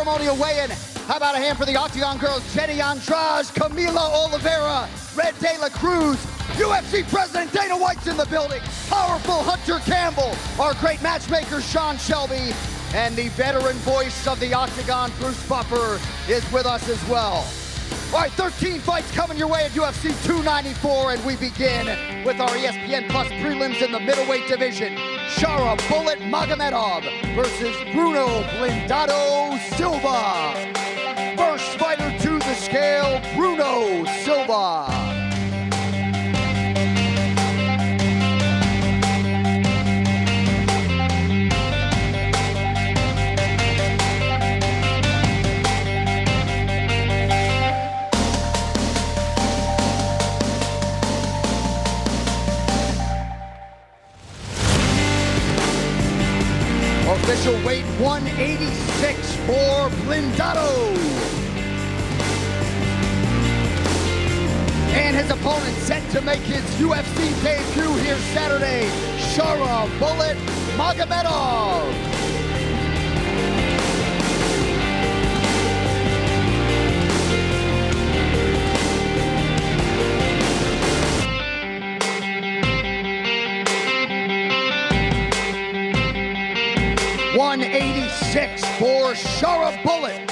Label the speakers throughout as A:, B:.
A: ceremonial weigh-in. How about a hand for the Octagon girls, Jenny Andrade, Camila Oliveira, Red De La Cruz, UFC President Dana White's in the building, powerful Hunter Campbell, our great matchmaker Sean Shelby, and the veteran voice of the Octagon, Bruce Buffer, is with us as well. All right, 13 fights coming your way at UFC 294, and we begin with our ESPN Plus prelims in the middleweight division. Shara Bullet Magomedov versus Bruno Blindado Silva. First fighter to the scale, Bruno Silva. Official weight 186 for Blindado. And his opponent set to make his UFC debut here Saturday, Shara Bullet Magomedov. .186 for Shara Bullet.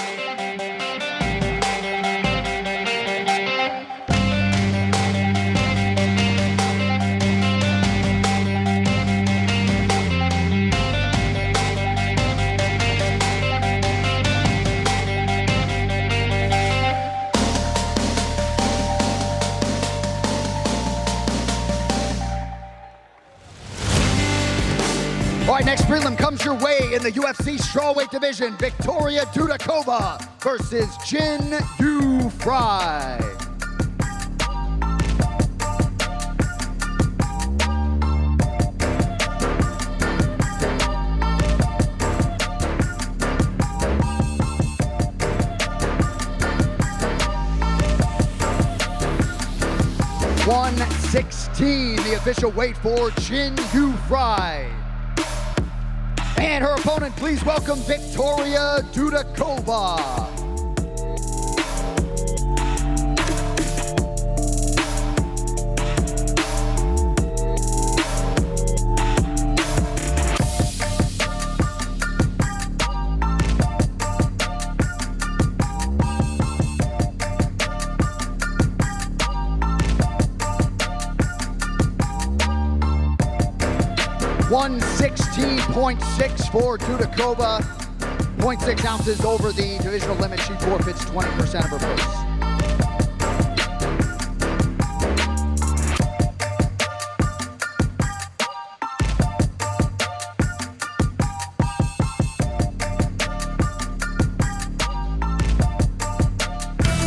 A: All right, next prelim comes your way in the UFC strawweight division. Victoria Dudakova versus Jin Yu Fry. .116, the official weight for Jin Yu Fry. And her opponent, please welcome Victoria Dudakova. .116.6 for Dudakova. 0.6 ounces over the divisional limit. She forfeits 20% of her purse.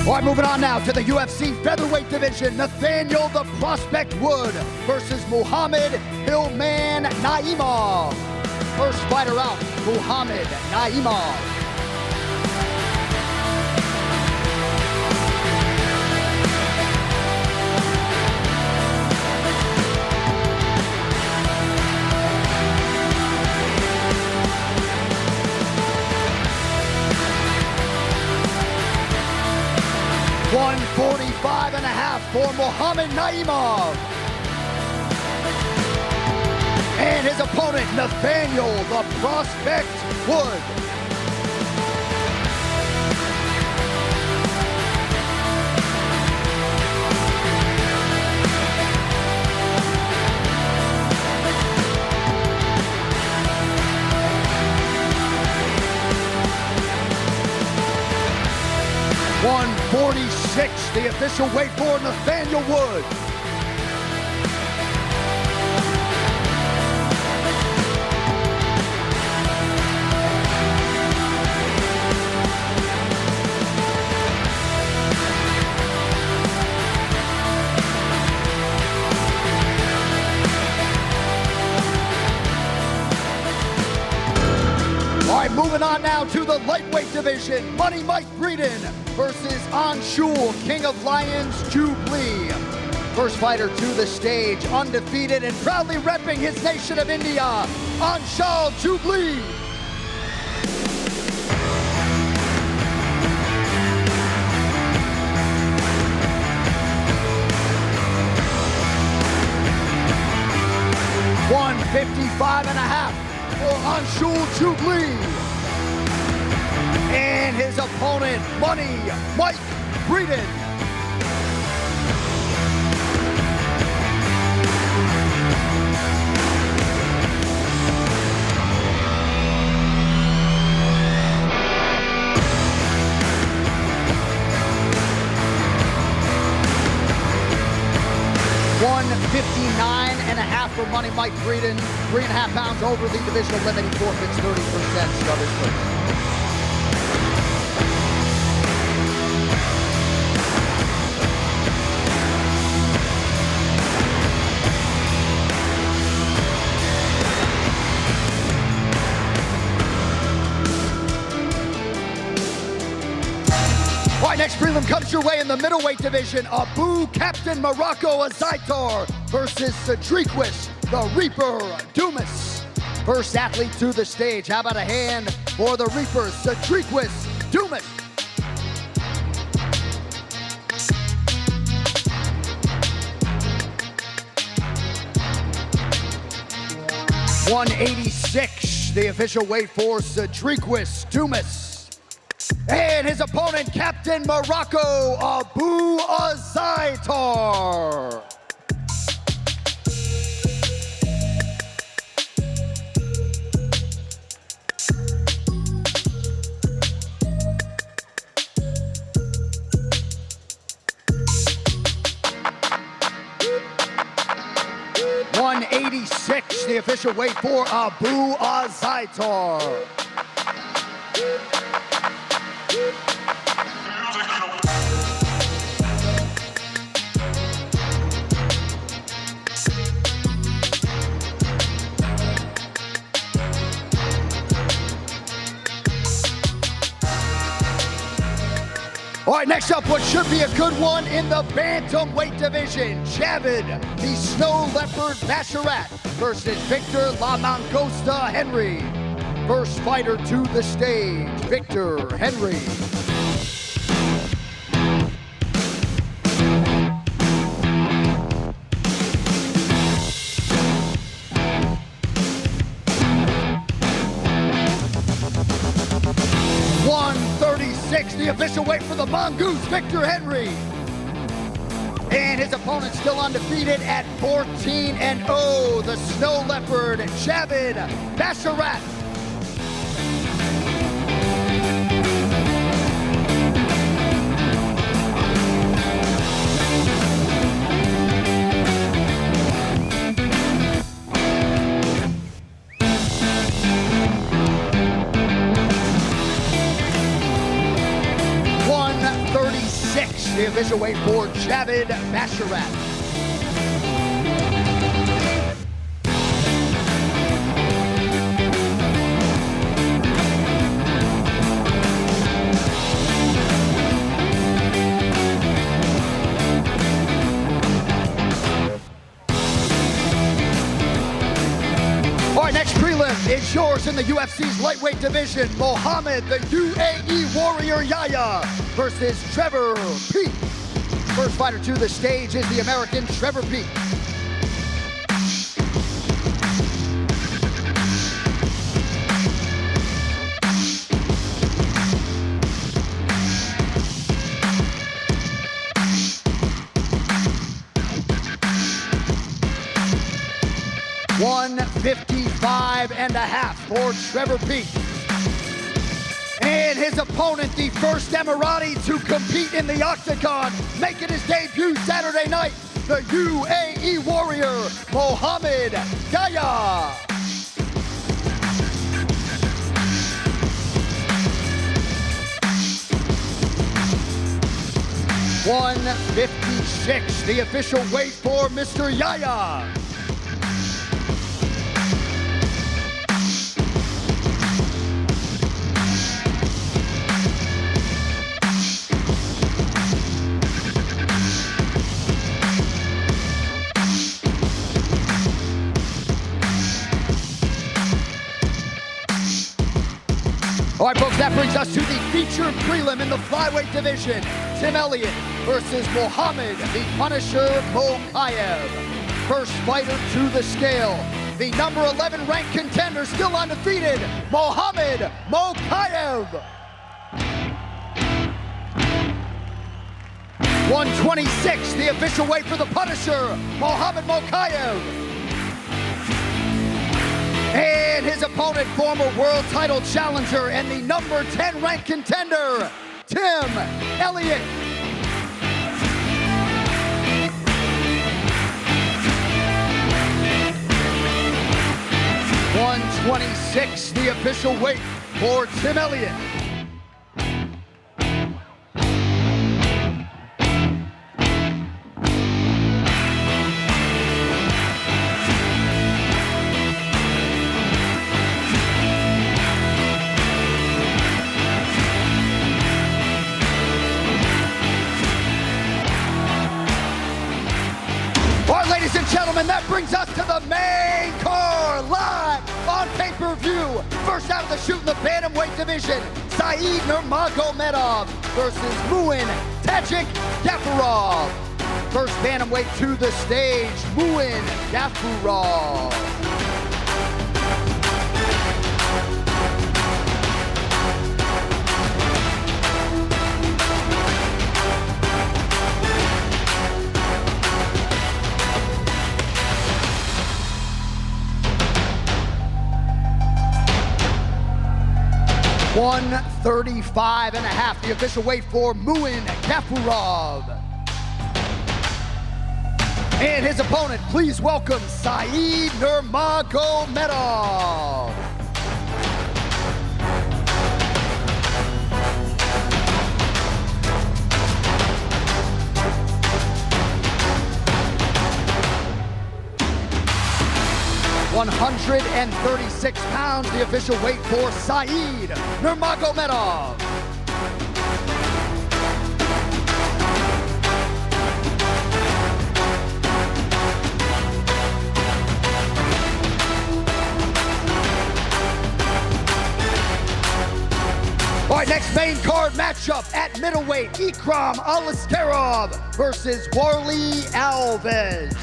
A: All right, moving on now to the UFC featherweight division. Nathaniel the Prospect Wood versus Muhammad Hillman Naimov. First fighter out, Muhammad Naimov. .145.5 for Muhammad Naimov. And his opponent, Nathaniel the Prospect Wood. .146, the official weight for Nathaniel Wood. All right, moving on now to the lightweight division. Money Mike Breeden versus Anshul, King of Lions, Jubilee. First fighter to the stage, undefeated and proudly repping his nation of India, Anshul Jubilee. 155 and a half for Anshul Chugli. And his opponent, Money Mike Breeden. $159.5 for Money Mike Breeden. 3.5 pounds over the divisional limit. He forfeits 30% of his weight. All right, next prelim comes your way in the middleweight division. Abu Captain Morocco Azaitar versus Cedriquis the Reaper Dumas. First athlete to the stage. How about a hand for the Reaper, Cedriquis Dumas. $186, the official weight for Cedriquis Dumas. And his opponent, Captain Morocco, Abu Azaitar. $186, the official weight for Abu Azaitar. All right, next up, what should be a good one in the bantamweight division. Javid, the Snow Leopard Basharat versus Victor La Mangosta Henry. First fighter to the stage, Victor Henry. The official weight for the Mongoose, Victor Henry. And his opponent still undefeated at 14-0, the Snow Leopard, Javid Basharat. The official weight for Javid Basharat. All right, next prelim is yours in the UFC's lightweight division. Mohammed, the UAE Warrior Yahya versus Trevor Peek. First fighter to the stage is the American Trevor Peek. $155.5 for Trevor Peek. And his opponent, the first Emirati to compete in the octagon, making his debut Saturday night, the UAE Warrior, Mohammed Yahya. $156, the official weight for Mr. Yahya. All right, folks, that brings us to the featured prelim in the flyweight division. Tim Elliott versus Mohammed, the Punisher Makhachev. First fighter to the scale, the number 11 ranked contender, still undefeated, Islam Makhachev. 126, the official weight for the Punisher, Islam Makhachev. And his opponent, former world title challenger and the number 10 ranked contender, Tim Elliott. 126, the official weight for Tim Elliott. Ladies and gentlemen, that brings us to the main card, live on pay-per-view. First out of the chute in the bantamweight division, Saeed Nurmagomedov versus Muin Tadjikjafarov. First bantamweight to the stage, Muin Jafarov. $135.5, the official weight for Muin Jafarov. And his opponent, please welcome Saeed Nurmagomedov. £136, the official weight for Saeed Nurmagomedov. All right, next main card matchup at middleweight, Ikram Aliskerov versus Warlley Alves.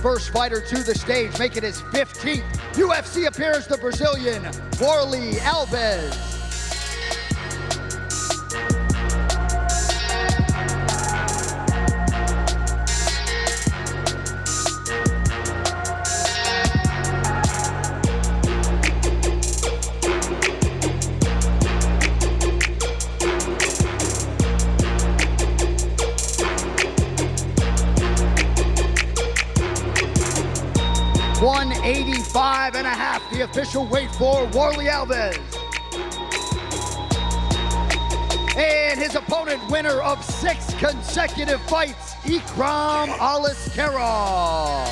A: First fighter to the stage, making his 15th UFC appearance, the Brazilian Warlley Alves. $185.5, the official weight for Warlley Alves. And his opponent, winner of 6 consecutive fights, Ikram Aliskerov.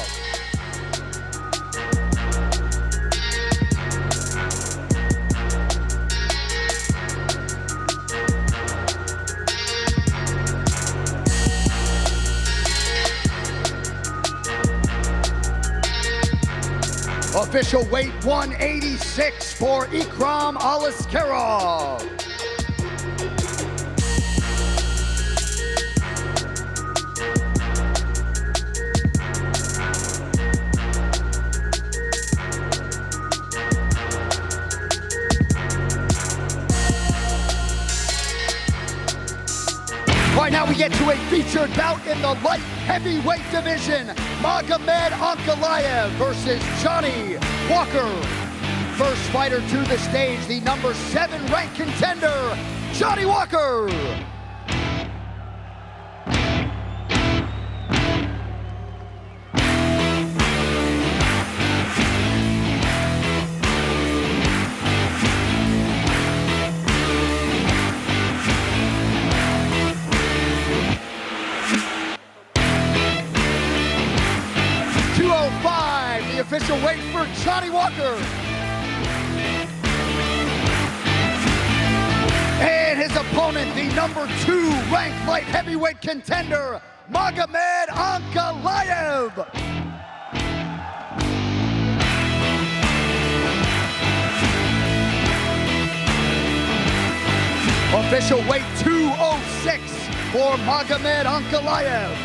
A: Official weight 186 for Ikram Aliskerov. All right, now we get to a featured bout in the light heavyweight division. Magomed Ankalaev versus Johnny Walker. First fighter to the stage, the number 7 ranked contender, Johnny Walker. The official weight for Johnny Walker. And his opponent, the number 2 ranked light heavyweight contender, Magomed Ankalaev. Official weight 206 for Magomed Ankalaev.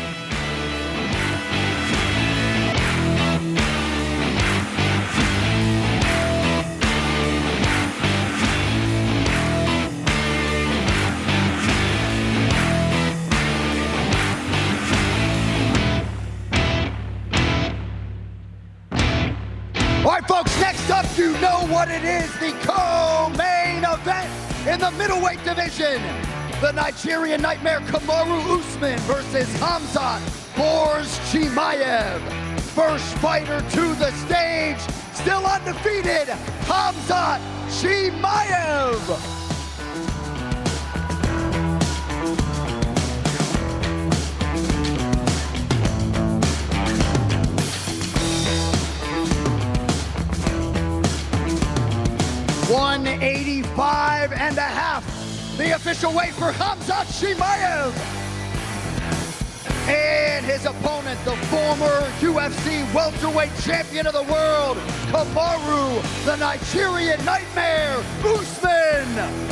A: what it is, the co-main event in the middleweight division. The Nigerian Nightmare Kamaru Usman versus Khamzat Chimaev. First fighter to the stage, still undefeated, Khamzat Chimaev. $185.5, the official weight for Khamzat Chimaev. And his opponent, the former UFC welterweight champion of the world, Kamaru, the Nigerian Nightmare, Usman.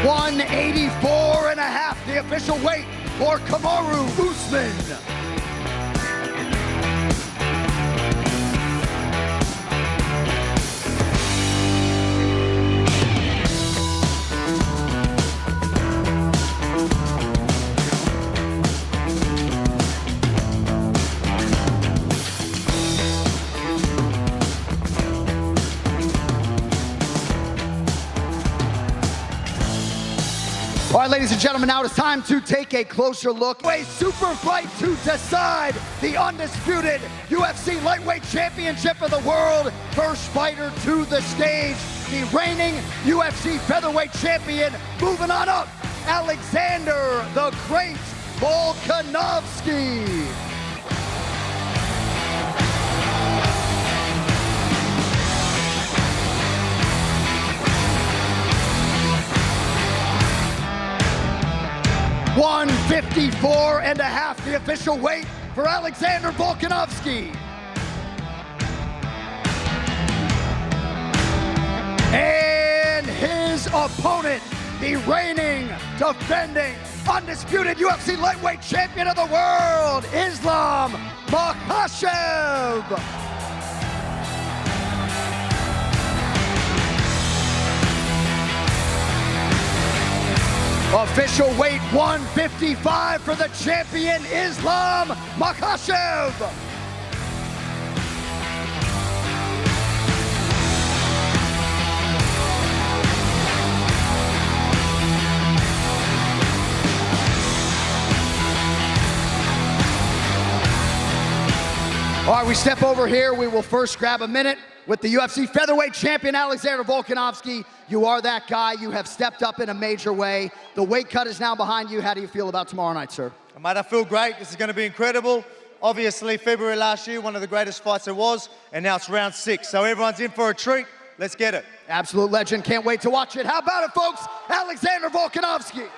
A: $184.5, the official weight for Kamaru Usman. All right, ladies and gentlemen, now it's time to take a closer look. A super fight to decide the undisputed UFC lightweight championship of the world. First fighter to the stage, the reigning UFC featherweight champion, moving on up, Alexander the Great Volkanovski. $154.5, the official weight for Alexander Volkanovski. And his opponent, the reigning, defending, undisputed UFC lightweight champion of the world, Islam Makhachev. Official weight 155 for the champion, Islam Makhachev. All right, we step over here. We will first grab a minute with the UFC featherweight champion, Alexander Volkanovski. You are that guy. You have stepped up in a major way. The weight cut is now behind you. How do you feel about tomorrow night, sir?
B: Mate, I feel great. This is going to be incredible. Obviously, February last year, one of the greatest fights there was, and now it's round 6. So everyone's in for a treat. Let's get it.
A: Absolute legend. Can't wait to watch it. How about it, folks? Alexander Volkanovski.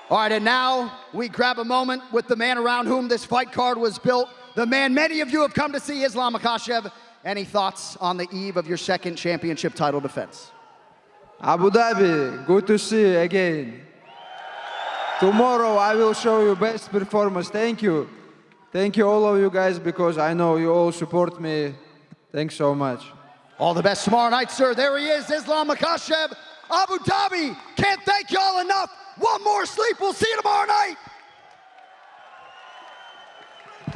A: All right, and now we grab a moment with the man around whom this fight card was built, the man many of you have come to see, Islam Makhachev. Any thoughts on the eve of your second championship title defense?
C: Abu Dhabi, good to see you again. Tomorrow I will show you best performance. Thank you. Thank you all of you guys, because I know you all support me. Thanks so much.
A: All the best tomorrow night, sir. There he is, Islam Makhachev. Abu Dhabi, can't thank y'all enough. One more sleep, we'll see you tomorrow night.